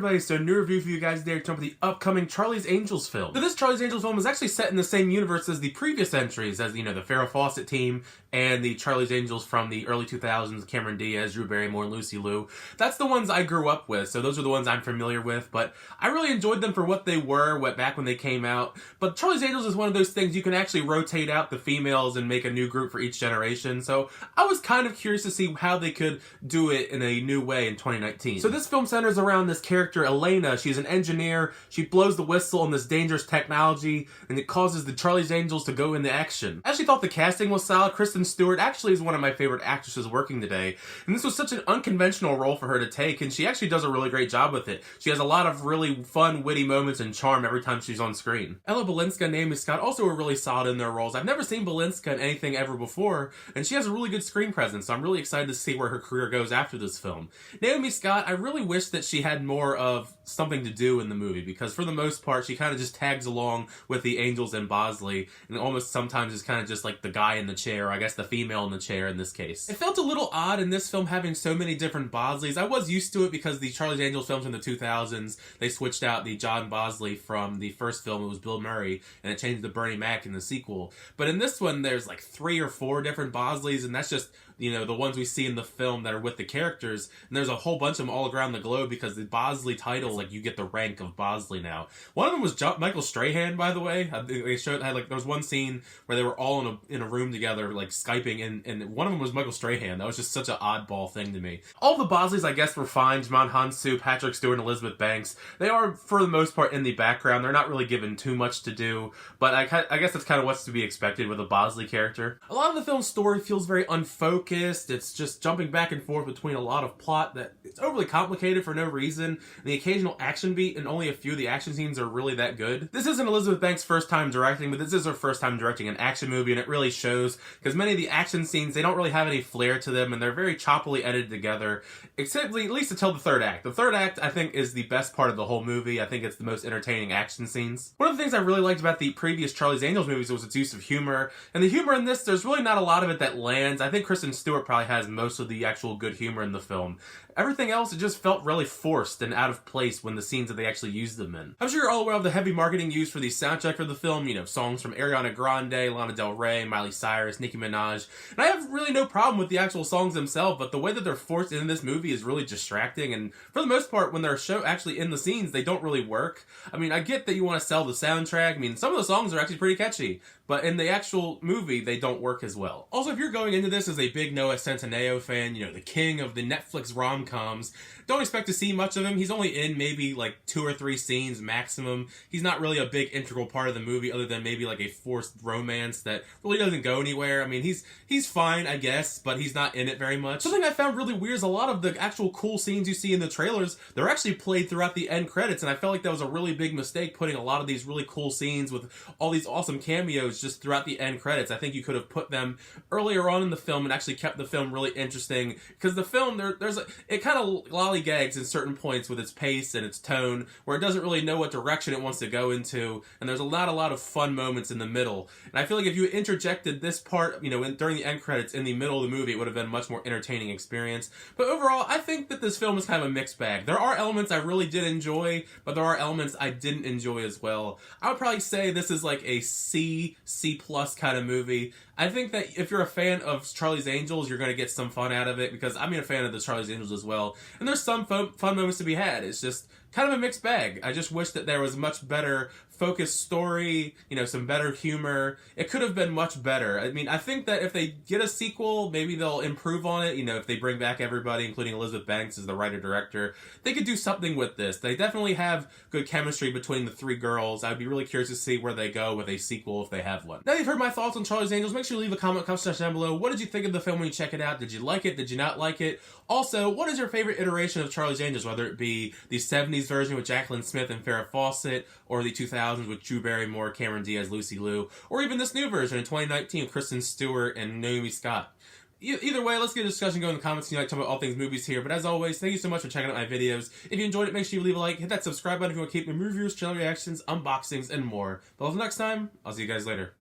everybody, so new review for you guys today to talk about the upcoming Charlie's Angels film. So this Charlie's Angels film is actually set in the same universe as the previous entries, as, you know, the Farrah Fawcett team and the Charlie's Angels from the early 2000s, Cameron Diaz, Drew Barrymore, and Lucy Liu. That's the ones I grew up with, so those are the ones I'm familiar with, but I really enjoyed them for what they were back when they came out. But Charlie's Angels is one of those things you can actually rotate out the females and make a new group for each generation, so I was kind of curious to see how they could do it in a new way in 2019. So this film centers around this character, Elena. She's an engineer. She blows the whistle on this dangerous technology, and it causes the Charlie's Angels to go into action. I actually thought the casting was solid. Kristen Stewart actually is one of my favorite actresses working today, and this was such an unconventional role for her to take, and she actually does a really great job with it. She has a lot of really fun, witty moments and charm every time she's on screen. Ella Balinska and Naomi Scott also were really solid in their roles. I've never seen Balinska in anything ever before, and she has a really good screen presence, so I'm really excited to see where her career goes after this film. Naomi Scott, I really wish that she had more of something to do in the movie, because for the most part she kind of just tags along with the Angels and Bosley, and almost sometimes is kind of just like the guy in the chair, or I guess the female in the chair in this case. It felt a little odd in this film having so many different Bosleys. I was used to it because the Charlie's Angels films in the 2000s, they switched out the John Bosley from the first film. It was Bill Murray, and it changed to Bernie Mac in the sequel. But in this one there's like 3 or 4 different Bosleys, and that's just, you know, the ones we see in the film that are with the characters, and there's a whole bunch of them all around the globe because the Bosley title, like, you get the rank of Bosley now. One of them was Michael Strahan, by the way. They showed, like, there was one scene where they were all in a room together, like, Skyping, and one of them was Michael Strahan. That was just such an oddball thing to me. All the Bosleys, I guess, were fine. Jamon Hansu, Patrick Stewart, and Elizabeth Banks. They are, for the most part, in the background. They're not really given too much to do, but I guess that's kind of what's to be expected with a Bosley character. A lot of the film's story feels very unfocused. It's just jumping back and forth between a lot of plot that it's overly complicated for no reason, and the occasional action beat, and only a few of the action scenes are really that good. This isn't Elizabeth Banks' first time directing, but this is her first time directing an action movie, and it really shows, because many of the action scenes, they don't really have any flair to them, and they're very choppily edited together, except at least until the third act. The third act, I think, is the best part of the whole movie. I think it's the most entertaining action scenes. One of the things I really liked about the previous Charlie's Angels movies was its use of humor, and the humor in this, there's really not a lot of it that lands. I think Kristen Stewart probably has most of the actual good humor in the film. Everything else, it just felt really forced and out of place when the scenes that they actually used them in. I'm sure you're all aware of the heavy marketing used for the soundtrack for the film, you know, songs from Ariana Grande, Lana Del Rey, Miley Cyrus, Nicki Minaj, and I have really no problem with the actual songs themselves, but the way that they're forced into this movie is really distracting, and for the most part, when they're actually in the scenes, they don't really work. I mean, I get that you want to sell the soundtrack. I mean, some of the songs are actually pretty catchy, but in the actual movie, they don't work as well. Also, if you're going into this as a big Noah Centineo fan, you know, the king of the Netflix rom-coms, don't expect to see much of him. He's only in maybe like 2 or 3 scenes maximum. He's not really a big integral part of the movie other than maybe like a forced romance that really doesn't go anywhere. I mean, he's fine, I guess, but he's not in it very much. Something I found really weird is a lot of the actual cool scenes you see in the trailers, they're actually played throughout the end credits, and I felt like that was a really big mistake, putting a lot of these really cool scenes with all these awesome cameos just throughout the end credits. I think you could have put them earlier on in the film and actually kept the film really interesting, because the film, it kind of lollygags in certain points with its pace and its tone, where it doesn't really know what direction it wants to go into, and there's not a lot of fun moments in the middle. And I feel like if you interjected this part, you know, during the end credits in the middle of the movie, it would have been a much more entertaining experience. But overall, I think that this film is kind of a mixed bag. There are elements I really did enjoy, but there are elements I didn't enjoy as well. I would probably say this is like a C+ kind of movie. I think that if you're a fan of Charlie's Angels, you're going to get some fun out of it, because I'm a fan of the Charlie's Angels as well, and there's some fun moments to be had. It's just kind of a mixed bag. I just wish that there was a much better focused story, you know, some better humor. It could have been much better. I mean, I think that if they get a sequel, maybe they'll improve on it. You know, if they bring back everybody, including Elizabeth Banks as the writer-director, they could do something with this. They definitely have good chemistry between the 3 girls. I'd be really curious to see where they go with a sequel if they have one. Now you've heard my thoughts on Charlie's Angels, make sure you leave a comment section down below. What did you think of the film when you check it out? Did you like it? Did you not like it? Also, what is your favorite iteration of Charlie's Angels, whether it be the 70s version with Jacqueline Smith and Farrah Fawcett, or the 2000s with Drew Barrymore, Cameron Diaz, Lucy Liu, or even this new version in 2019 with Kristen Stewart and Naomi Scott? Either way, let's get a discussion going in the comments. You know, I talk about all things movies here. But as always, thank you so much for checking out my videos. If you enjoyed it, make sure you leave a like, hit that subscribe button if you want to keep the movie reviews, channel reactions, unboxings, and more. But until next time, I'll see you guys later.